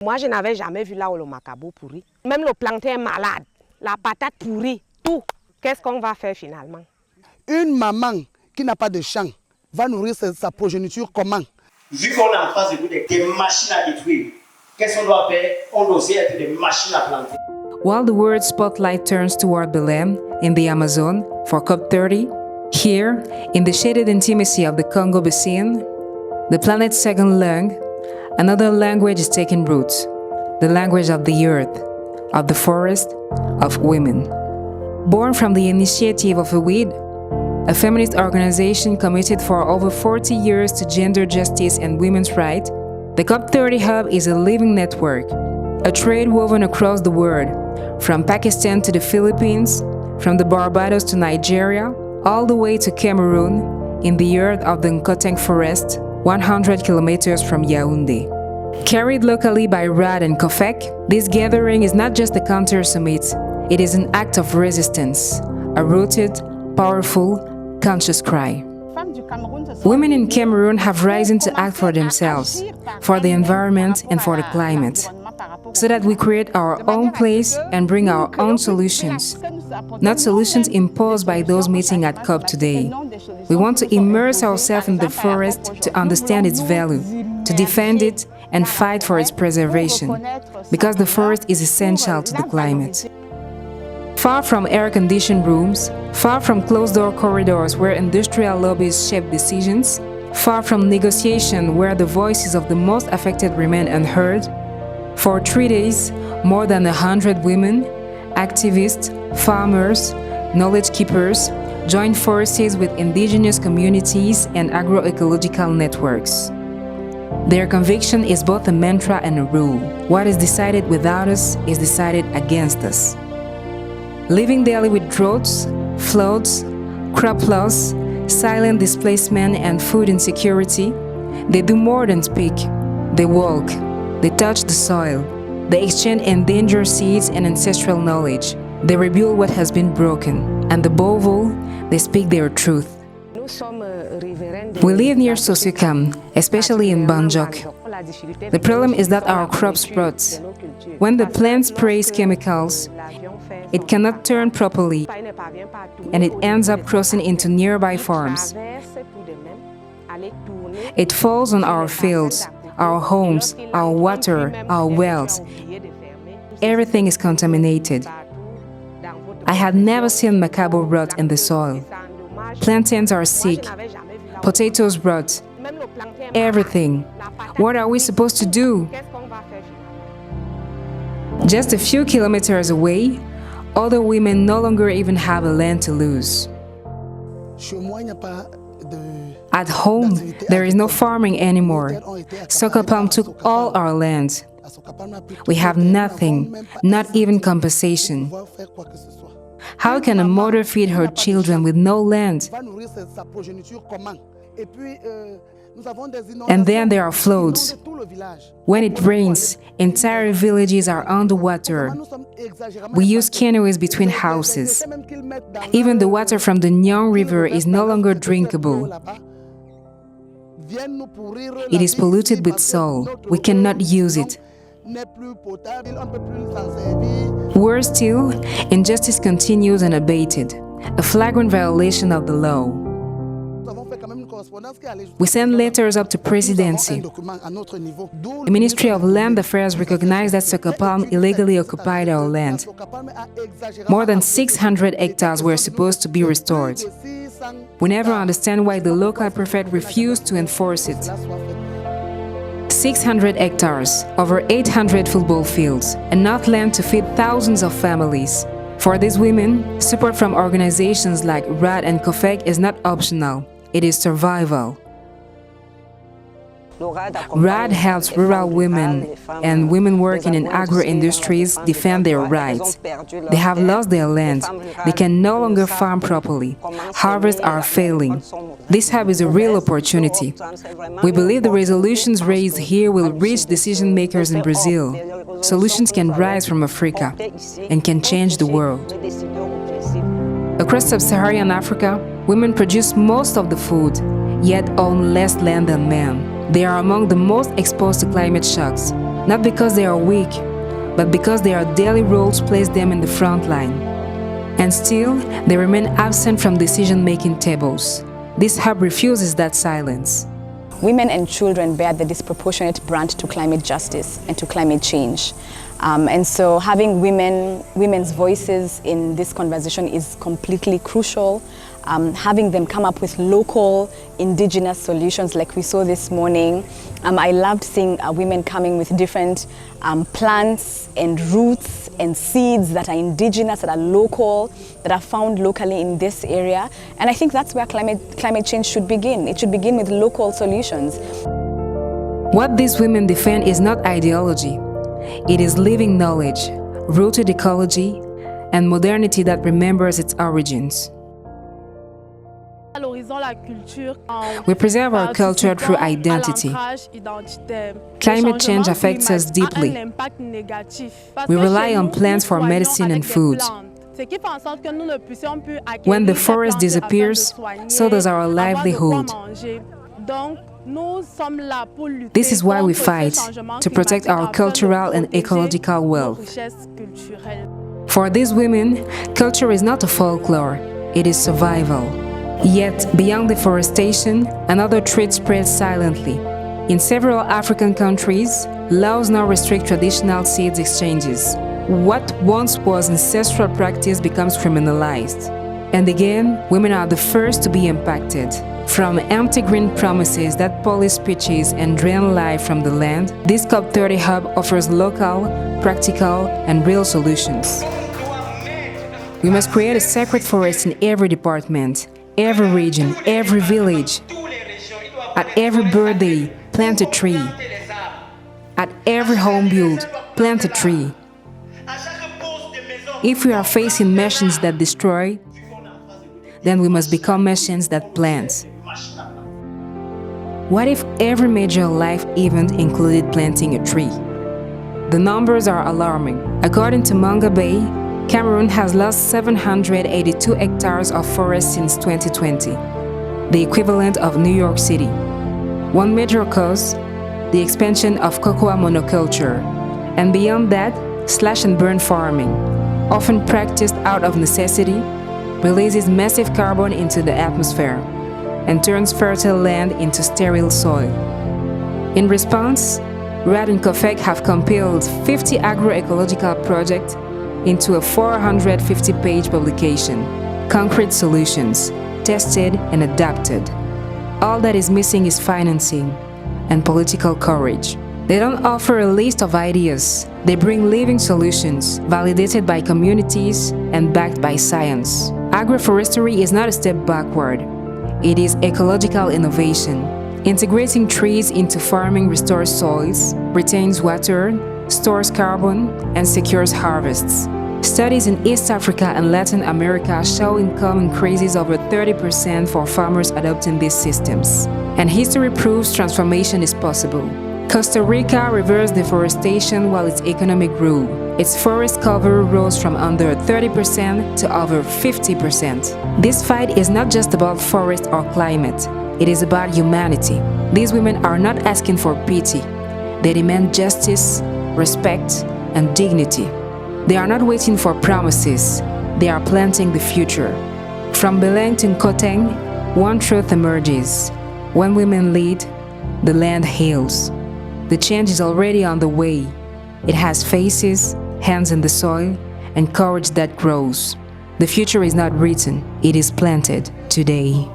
Moi, je n'avais jamais vu là où le macabo pourri. Même le plantain malade, la patate pourrie, tout. Qu'est-ce qu'on va faire finalement? Une maman qui n'a pas de champ va nourrir sa progéniture comment? Vu qu'on est en face de des machines à détruire, qu'est-ce qu'on doit faire? On doit être des machines à planter. While the world spotlight turns toward Belém in the Amazon for COP30, here, in the shaded intimacy of the Congo Basin, the planet's second lung, another language is taking root, the language of the earth, of the forest, of women. Born from the initiative of RADD, a feminist organization committed for over 40 years to gender justice and women's rights, the COP30 Hub is a living network, a thread woven across the world, from Pakistan to the Philippines, from the Barbados to Nigeria, all the way to Cameroon, in the earth of the Nkoteng Forest, 100 kilometers from Yaoundé. Carried locally by RADD and COFEC, this gathering is not just a counter summit, it is an act of resistance, a rooted, powerful, conscious cry. Women in Cameroon have risen to act for themselves, for the environment and for the climate, so that we create our own place and bring our own solutions, not solutions imposed by those meeting at COP today. We want to immerse ourselves in the forest to understand its value, to defend it and fight for its preservation, because the forest is essential to the climate. Far from air-conditioned rooms, far from closed-door corridors where industrial lobbies shape decisions, far from negotiation where the voices of the most affected remain unheard, for 3 days, more than 100 women, activists, farmers, knowledge keepers joined forces with indigenous communities and agroecological networks. Their conviction is both a mantra and a rule. What is decided without us is decided against us. Living daily with droughts, floods, crop loss, silent displacement and food insecurity, they do more than speak. They walk, they touch the soil, they exchange endangered seeds and ancestral knowledge. They rebuild what has been broken, and above all, they speak their truth. We live near Sosukam, especially in Banjok. The problem is that our crops rot. When the plant sprays chemicals, it cannot turn properly, and it ends up crossing into nearby farms. It falls on our fields, our homes, our water, our wells. Everything is contaminated. I had never seen macabo rot in the soil. Plantains are sick. Potatoes rot. Everything. What are we supposed to do? Just a few kilometers away, other women no longer even have a land to lose. At home, there is no farming anymore. Soccer took all our land. We have nothing, not even compensation. How can a mother feed her children with no land? And then there are floods. When it rains, entire villages are underwater. We use canoes between houses. Even the water from the Nyang River is no longer drinkable. It is polluted with salt. We cannot use it. Worse still, injustice continues unabated, a flagrant violation of the law. We send letters up to presidency. The Ministry of Land Affairs recognized that Sokapalm illegally occupied our land. More than 600 hectares were supposed to be restored. We never understand why the local prefect refused to enforce it. 600 hectares, over 800 football fields, enough land to feed thousands of families. For these women, support from organizations like RADD and COFEC is not optional, it is survival. RADD helps rural women and women working in agro-industries defend their rights. They have lost their land. They can no longer farm properly. Harvests are failing. This hub is a real opportunity. We believe the resolutions raised here will reach decision makers in Brazil. Solutions can rise from Africa and can change the world. Across sub-Saharan Africa, women produce most of the food, yet own less land than men. They are among the most exposed to climate shocks. not because they are weak, but because their daily roles place them in the front line. And still, they remain absent from decision-making tables. This hub refuses that silence. Women and children bear the disproportionate brunt to climate justice and to climate change. And so having women's voices in this conversation is completely crucial. Having them come up with local indigenous solutions like we saw this morning. I loved seeing women coming with different plants and roots and seeds that are indigenous, that are local, that are found locally in this area. And I think that's where climate change should begin. It should begin with local solutions. What these women defend is not ideology. It is living knowledge, rooted ecology, and modernity that remembers its origins. We preserve our culture through identity. Climate change affects us deeply. We rely on plants for medicine and food. When the forest disappears, so does our livelihood. This is why we fight, to protect our cultural and ecological wealth. For these women, culture is not a folklore, it is survival. Yet, beyond deforestation, another threat spreads silently. In several African countries, laws now restrict traditional seeds exchanges. What once was ancestral practice becomes criminalized. And again, women are the first to be impacted. From empty green promises that police speeches and drain life from the land, this COP30 hub offers local, practical, and real solutions. We must create a sacred forest in every department, every region, every village. At every birthday, plant a tree. At every home build, plant a tree. If we are facing machines that destroy, then we must become machines that plant. What if every major life event included planting a tree? The numbers are alarming. According to Manga Bay, Cameroon has lost 782 hectares of forest since 2020, the equivalent of New York City. One major cause, the expansion of cocoa monoculture, and beyond that, slash-and-burn farming, often practiced out of necessity, releases massive carbon into the atmosphere and turns fertile land into sterile soil. In response, RADD and COFEC have compiled 50 agroecological projects into a 450-page publication, Concrete Solutions, Tested and Adapted. All that is missing is financing and political courage. They don't offer a list of ideas. They bring living solutions, validated by communities and backed by science. Agroforestry is not a step backward. It is ecological innovation. Integrating trees into farming restores soils, retains water, stores carbon, and secures harvests. Studies in East Africa and Latin America show income increases over 30% for farmers adopting these systems. And history proves transformation is possible. Costa Rica reversed deforestation while its economy grew. Its forest cover rose from under 30% to over 50%. This fight is not just about forest or climate. It is about humanity. These women are not asking for pity. They demand justice, respect, and dignity. They are not waiting for promises. They are planting the future. From Belém to Nkoteng, one truth emerges. When women lead, the land heals. The change is already on the way. It has faces, hands in the soil, and courage that grows. The future is not written, it is planted today.